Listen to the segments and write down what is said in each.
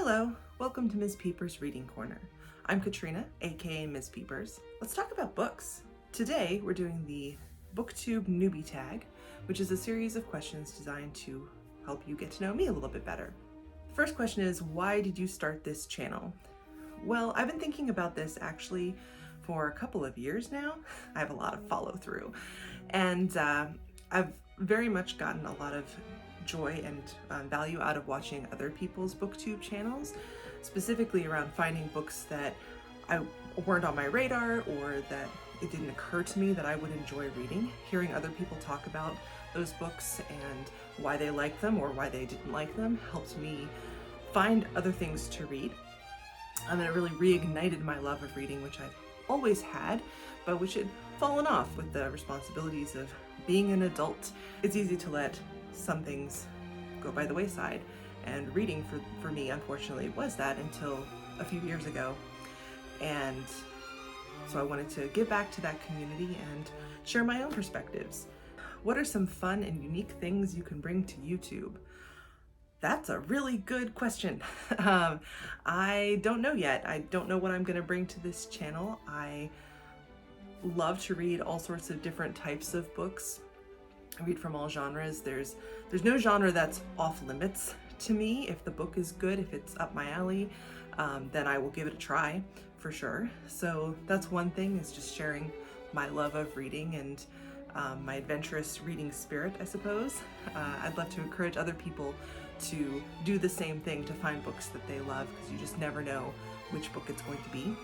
Hello, welcome to Ms. Peepers Reading Corner. I'm Katrina, aka Ms. Peepers. Let's talk about books. Today we're doing the Booktube Newbie tag, which is a series of questions designed to help you get to know me a little bit better. The first question is, why did you start this channel? Well, I've been thinking about this actually for a couple of years now. I have a lot of follow through, and I've very much gotten a lot of joy and value out of watching other people's booktube channels, specifically around finding books that weren't on my radar or that it didn't occur to me that I would enjoy reading. Hearing other people talk about those books and why they liked them or why they didn't like them helped me find other things to read. And it really reignited my love of reading, which I've always had, but which had fallen off with the responsibilities of being an adult. It's easy to let some things go by the wayside, and reading for me, unfortunately, was that until a few years ago. And so I wanted to give back to that community and share my own perspectives. What are some fun and unique things you can bring to YouTube? That's a really good question. I don't know yet. I don't know what I'm going to bring to this channel. I love to read all sorts of different types of books. I read from all genres. There's no genre that's off limits to me. If the book is good, if it's up my alley, then I will give it a try for sure. So that's one thing, is just sharing my love of reading and my adventurous reading spirit, I suppose. I'd love to encourage other people to do the same thing, to find books that they love, because you just never know which book it's going to be.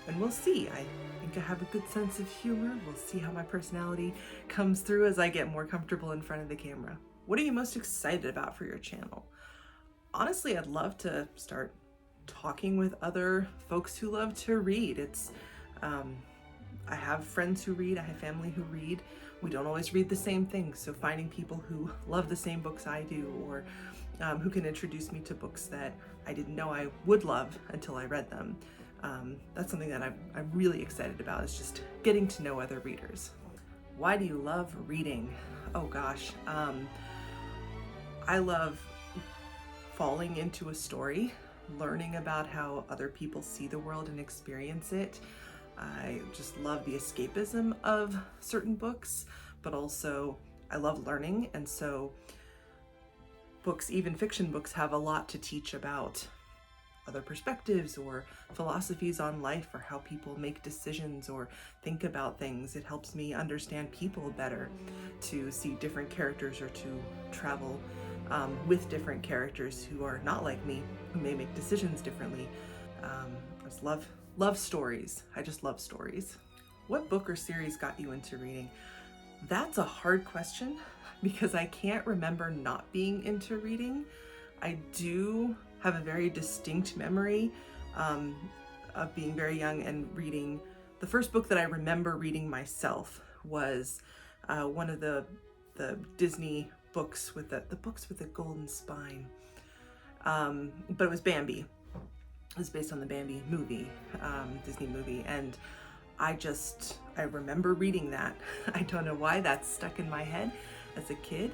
And we'll see. I think I have a good sense of humor. We'll see how my personality comes through as I get more comfortable in front of the camera. What are you most excited about for your channel? Honestly, I'd love to start talking with other folks who love to read. I have friends who read, I have family who read. We don't always read the same things, so finding people who love the same books I do, or who can introduce me to books that I didn't know I would love until I read them. That's something that I'm really excited about, is just getting to know other readers. Why do you love reading? Oh gosh, I love falling into a story, learning about how other people see the world and experience it. I just love the escapism of certain books, but also I love learning, and so books, even fiction books, have a lot to teach about other perspectives or philosophies on life, or how people make decisions or think about things. It helps me understand people better, to see different characters, or to travel with different characters who are not like me, who may make decisions differently. I just love stories. I just love stories. What book or series got you into reading? That's a hard question, because I can't remember not being into reading. I do have a very distinct memory of being very young and reading. The first book that I remember reading myself was one of the Disney books with the books with the golden spine, but it was Bambi. It was based on the Bambi movie, Disney movie, and I remember reading that. I don't know why that's stuck in my head as a kid.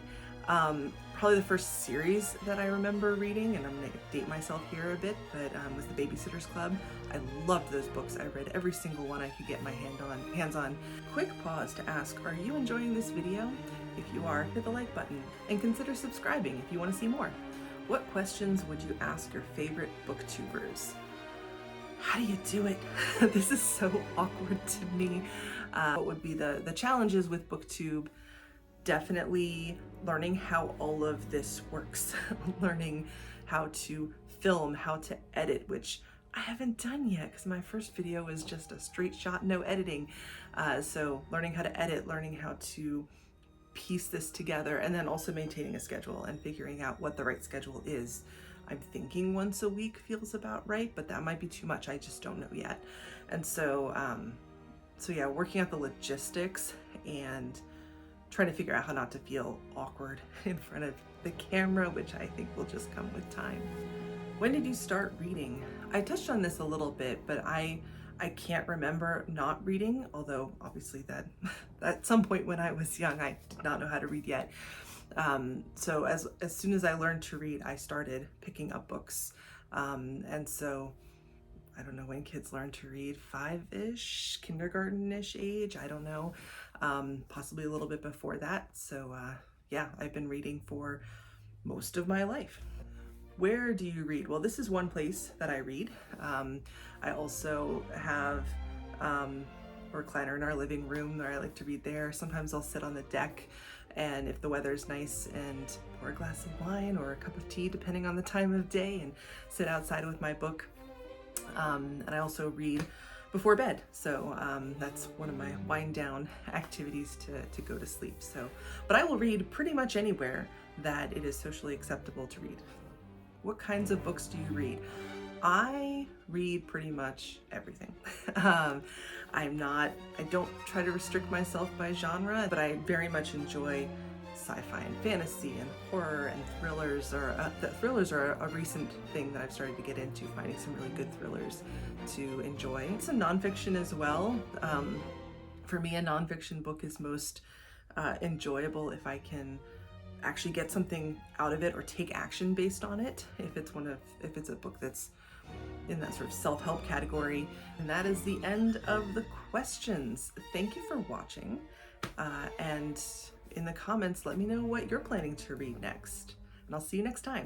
Probably the first series that I remember reading, and I'm gonna date myself here a bit, but was The Babysitter's Club. I loved those books. I read every single one I could get my hands on. Quick pause to ask, are you enjoying this video? If you are, hit the like button and consider subscribing if you want to see more. What questions would you ask your favorite booktubers? How do you do it? This is so awkward to me. What would be the challenges with booktube? Definitely learning how all of this works. Learning how to film, how to edit, which I haven't done yet, because my first video was just a straight shot, no editing. So learning how to edit, learning how to piece this together, and then also maintaining a schedule and figuring out what the right schedule is. I'm thinking once a week feels about right, but that might be too much. I just don't know yet. And so yeah, working out the logistics and trying to figure out how not to feel awkward in front of the camera, which I think will just come with time. When did you start reading? I touched on this a little bit, but I can't remember not reading, although obviously that at some point when I was young, I did not know how to read yet. So as soon as I learned to read, I started picking up books. And so I don't know when kids learn to read, 5-ish, kindergarten-ish age, I don't know, possibly a little bit before that. So yeah, I've been reading for most of my life. Where do you read? Well, this is one place that I read. I also have a recliner in our living room where I like to read there. Sometimes I'll sit on the deck, and if the weather's nice, and pour a glass of wine or a cup of tea, depending on the time of day, and sit outside with my book. And I also read before bed. So that's one of my wind down activities to go to sleep. So, but I will read pretty much anywhere that it is socially acceptable to read. What kinds of books do you read? I read pretty much everything. I don't try to restrict myself by genre, but I very much enjoy sci-fi and fantasy and horror and thrillers. Thrillers are a recent thing that I've started to get into, finding some really good thrillers to enjoy. Some nonfiction as well. For me, a nonfiction book is most enjoyable if I can actually get something out of it or take action based on it. If it's a book that's in that sort of self-help category. And that is the end of the questions. Thank you for watching. And in the comments, let me know what you're planning to read next. And I'll see you next time.